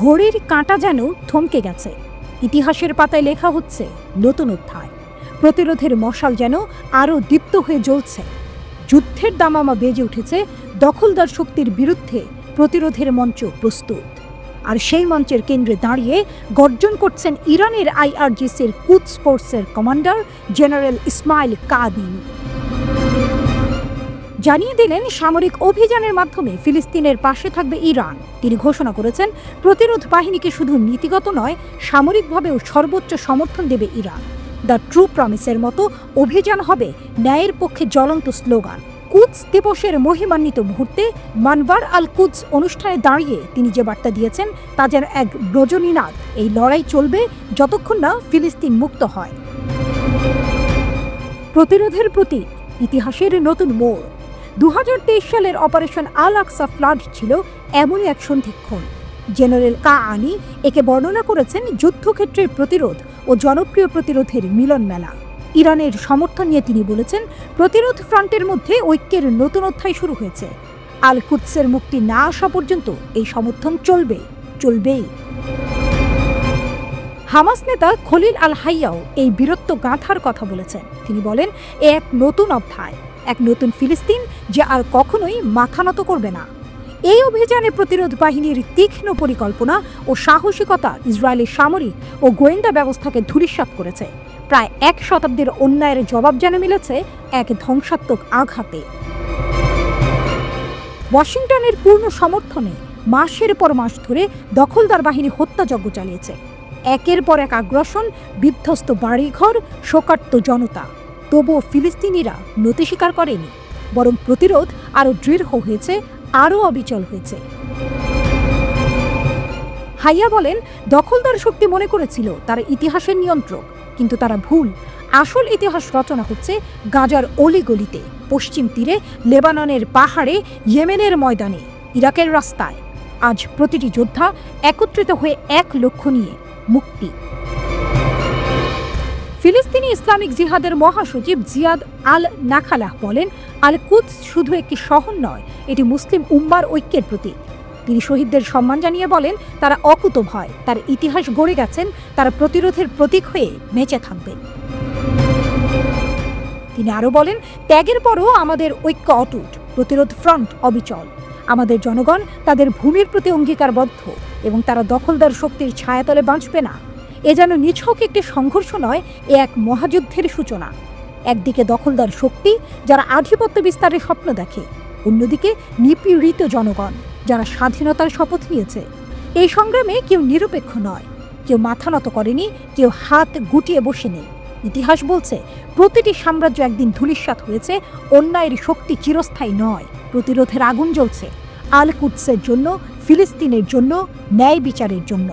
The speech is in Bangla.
ঘড়ির কাঁটা যেন থমকে গেছে। ইতিহাসের পাতায় লেখা হচ্ছে নতুন অধ্যায়। প্রতিরোধের মশাল যেন আরও দীপ্ত হয়ে জ্বলছে। যুদ্ধের দামামা বেজে উঠেছে। দখলদার শক্তির বিরুদ্ধে প্রতিরোধের মঞ্চ প্রস্তুত। আর সেই মঞ্চের কেন্দ্রে দাঁড়িয়ে গর্জন করছেন ইরানের আইআরজিসির কুদস ফোর্সের কমান্ডার জেনারেল ইসমাইল কাদিনি। জানিয়ে দিলেন সামরিক অভিযানের মাধ্যমে ফিলিস্তিনের পাশে থাকবে ইরান। তিনি ঘোষণা করেছেন প্রতিরোধ বাহিনীকে শুধু নীতিগত নয়, সামরিকভাবেও সর্বোচ্চ সমর্থন দেবে ইরান। দ্য ট্রু প্রমিসের মতো অভিযান হবে ন্যায়ের পক্ষে জ্বলন্ত স্লোগান। কুদস দিবসের মহিমান্বিত মুহূর্তে মানবার আল কুদস অনুষ্ঠানে দাঁড়িয়ে তিনি যে বার্তা দিয়েছেন তা যেন এক ব্রজনীনাদ। এই লড়াই চলবে যতক্ষণ না ফিলিস্তিন মুক্ত হয়। প্রতিরোধের প্রতি ইতিহাসের নতুন মোড়। 2023 সালের অপারেশন আল আকসা ফ্লাড ছিল এমনই এক সন্ধিক্ষণ। জেনারেল কাআনি একে বর্ণনা করেছেন যুদ্ধক্ষেত্রের প্রতিরোধ ও জনপ্রিয় প্রতিরোধের মিলন মেলা। ইরানের সমর্থন নিয়ে তিনি বলেছেন, প্রতিরোধ ফ্রন্টের মধ্যে ঐক্যের নতুন অধ্যায় শুরু হয়েছে। আল কুদসের মুক্তি না আসা পর্যন্ত এই সমর্থন চলবেই। হামাস নেতা খলিল আল হাইয়াও এই বীরত্ব গাঁথার কথা বলেছেন। তিনি বলেন, এ এক নতুন অধ্যায়, এক নতুন ফিলিস্তিন যে আর কখনোই মাথা নত করবে না। এই অভিযানে প্রতিরোধ বাহিনীর তীক্ষ্ণ পরিকল্পনা ও সাহসিকতা ইসরায়েলের সামরিক ও গোয়েন্দা ব্যবস্থাকে ধূলিসাৎ করেছে। প্রায় 1 শতাব্দীর অন্যায়ের জবাব যেন মিলেছে এক ধ্বংসাত্মক আঘাতে। ওয়াশিংটনের পূর্ণ সমর্থনে মাসের পর মাস ধরে দখলদার বাহিনী হত্যাযজ্ঞ চালিয়েছে। একের পর এক আগ্রাসন, বিধ্বস্ত বাড়িঘর, শোকার্ত জনতা। তবুও ফিলিস্তিনিরা নতি স্বীকার করেনি, বরং প্রতিরোধ আরও দৃঢ় হয়েছে, আরও অবিচল হয়েছে। হাইয়া বলেন, দখলদার শক্তি মনে করেছিল তারা ইতিহাসের নিয়ন্ত্রক, কিন্তু তারা ভুল। আসল ইতিহাস রচনা হচ্ছে গাজার অলিগলিতে, পশ্চিম তীরে, লেবাননের পাহাড়ে, ইয়েমেনের ময়দানে, ইরাকের রাস্তায়। আজ প্রতিটি যোদ্ধা একত্রিত হয়ে এক লক্ষ্য নিয়ে, মুক্তি। ফিলিস্তিনি ইসলামিক জিহাদের মহাসচিব জিয়াদ আল নাখালাহ বলেন, আল কুদস শুধু একটি শহর নয়, এটি মুসলিম উম্মার ঐক্যের প্রতীক। তিনি শহীদদের সম্মান জানিয়ে বলেন, তারা অকুতোভয়, তার ইতিহাস গড়ে গেছেন, তারা প্রতিরোধের প্রতীক হয়ে বেঁচে থাকবেন। তিনি আরও বলেন, ত্যাগের পরও আমাদের ঐক্য অটুট, প্রতিরোধ ফ্রন্ট অবিচল। আমাদের জনগণ তাদের ভূমির প্রতি অঙ্গীকারবদ্ধ এবং তারা দখলদার শক্তির ছায়াতলে বাঁচবে না। এ যেন নিছক একটি সংঘর্ষ নয়, এ এক মহাযুদ্ধের সূচনা। একদিকে দখলদার শক্তি যারা আধিপত্য বিস্তারের স্বপ্ন দেখে, অন্যদিকে নিপীড়িত জনগণ যারা স্বাধীনতার শপথ নিয়েছে। এই সংগ্রামে কেউ নিরপেক্ষ নয়, কেউ মাথা নত করেনি, কেউ হাত গুটিয়ে বসেনি। ইতিহাস বলছে, প্রতিটি সাম্রাজ্য একদিন ধূলিসাৎ হয়েছে। অন্যায়ের শক্তি চিরস্থায়ী নয়। প্রতিরোধের আগুন জ্বলছে আল কুদসের জন্য, ফিলিস্তিনের জন্য, ন্যায় বিচারের জন্য।